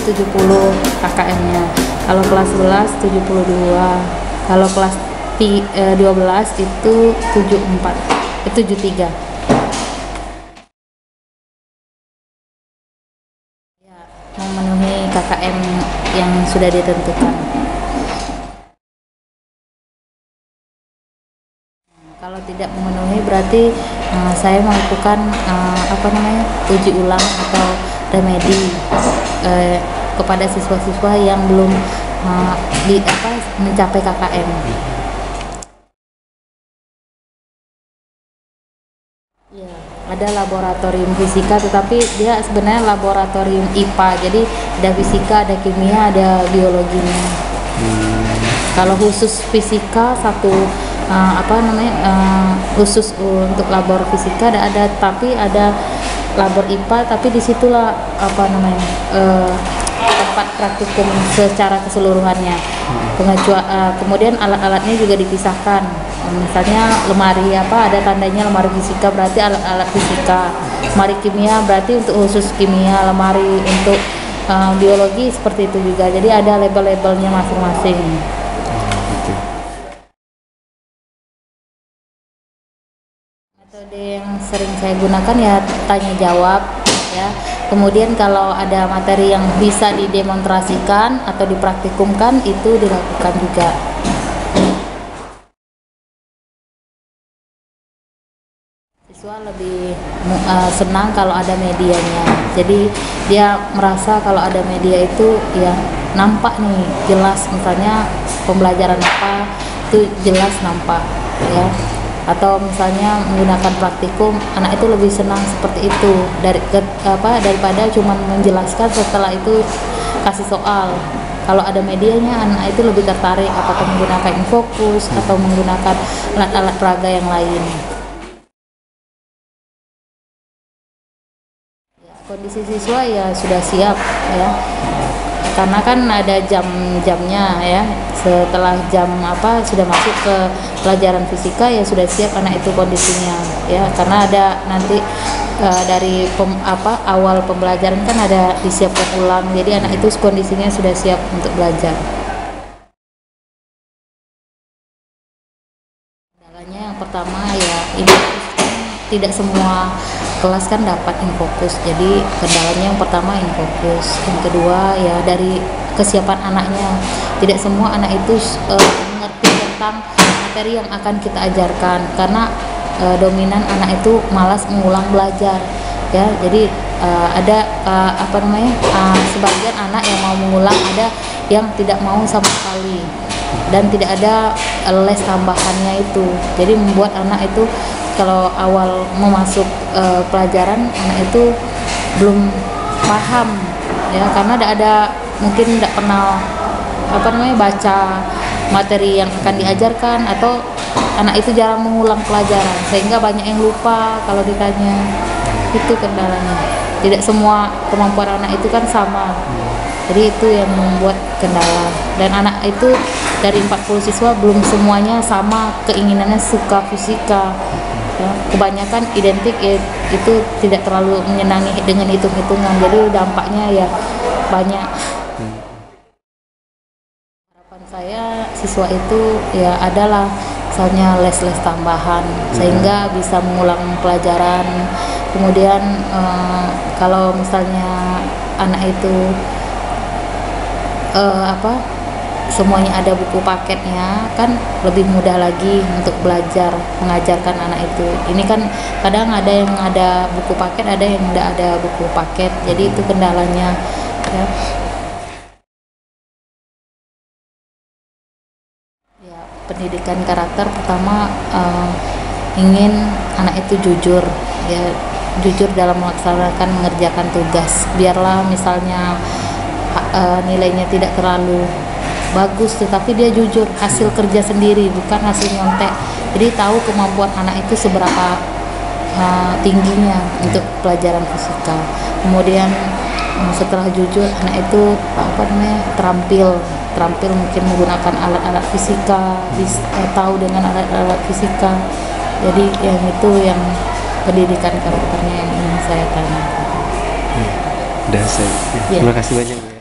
70 KKM-nya. Kalau kelas 11 72. Kalau kelas 12 itu 74. 73. Ya, memenuhi KKM yang sudah ditentukan. Kalau tidak memenuhi berarti saya melakukan uji ulang atau remedi kepada siswa-siswa yang belum mencapai KKM. Ya, ada laboratorium fisika, tetapi dia sebenarnya laboratorium IPA. Jadi ada fisika, ada kimia, ada biologinya. Kalau khusus fisika khusus untuk labor fisika ada, tapi ada labor IPA, tapi disitulah tempat praktikum secara keseluruhannya. Kemudian alat-alatnya juga dipisahkan. Misalnya lemari ada tandanya lemari fisika berarti alat-alat fisika, lemari kimia berarti untuk khusus kimia, lemari untuk biologi seperti itu juga. Jadi ada label-labelnya masing-masing. Metode yang sering saya gunakan ya tanya jawab ya. Kemudian kalau ada materi yang bisa didemonstrasikan atau dipraktikumkan itu dilakukan juga. Siswa lebih senang kalau ada medianya. Jadi dia merasa kalau ada media itu ya nampak nih jelas, misalnya pembelajaran apa itu jelas nampak ya. Atau misalnya menggunakan praktikum, anak itu lebih senang seperti itu daripada cuma menjelaskan setelah itu kasih soal. Kalau ada medianya, anak itu lebih tertarik apakah menggunakan InFocus atau menggunakan alat-alat peraga yang lain. Ya, kondisi siswa ya sudah siap ya, karena kan ada jam-jamnya ya. Setelah jam sudah masuk ke pelajaran fisika ya sudah siap anak itu kondisinya ya, karena ada nanti dari awal pembelajaran kan ada disiapkan ulang, jadi anak itu kondisinya sudah siap untuk belajar. Kendalanya yang pertama ya ini tidak semua kelas kan dapat InFocus, jadi kendalanya yang pertama InFocus. Yang kedua ya dari kesiapan anaknya, tidak semua anak itu mengerti tentang materi yang akan kita ajarkan, karena dominan anak itu malas mengulang belajar ya. Jadi ada sebagian anak yang mau mengulang, ada yang tidak mau sama sekali, dan tidak ada les tambahannya itu. Jadi membuat anak itu kalau awal memasuk pelajaran, anak itu belum paham ya, karena mungkin tidak pernah baca materi yang akan diajarkan, atau anak itu jarang mengulang pelajaran sehingga banyak yang lupa kalau ditanya. Itu kendalanya. Tidak semua kemampuan anak itu kan sama. Jadi itu yang membuat kendala. Dan anak itu dari 40 siswa belum semuanya sama keinginannya suka fisika. Ya, kebanyakan identik itu tidak terlalu menyenangi dengan hitung-hitungan. Jadi dampaknya ya banyak. Harapan saya siswa itu ya adalah misalnya les-les tambahan sehingga bisa mengulang pelajaran. Kemudian kalau misalnya anak itu semuanya ada buku paketnya, kan lebih mudah lagi untuk belajar mengajarkan anak itu. Ini kan kadang ada yang ada buku paket, ada yang tidak ada buku paket, jadi itu kendalanya ya. Ya, pendidikan karakter pertama ingin anak itu jujur ya, jujur dalam melaksanakan mengerjakan tugas. Biarlah misalnya nilainya tidak terlalu bagus, tetapi dia jujur hasil kerja sendiri, bukan hasil nyontek. Jadi tahu kemampuan anak itu seberapa tingginya untuk pelajaran fisika. Kemudian setelah jujur, anak itu terampil mungkin menggunakan alat-alat fisika, tahu dengan alat-alat fisika. Jadi yang itu yang pendidikan karakternya yang ingin saya tanyakan. Terima kasih banyak.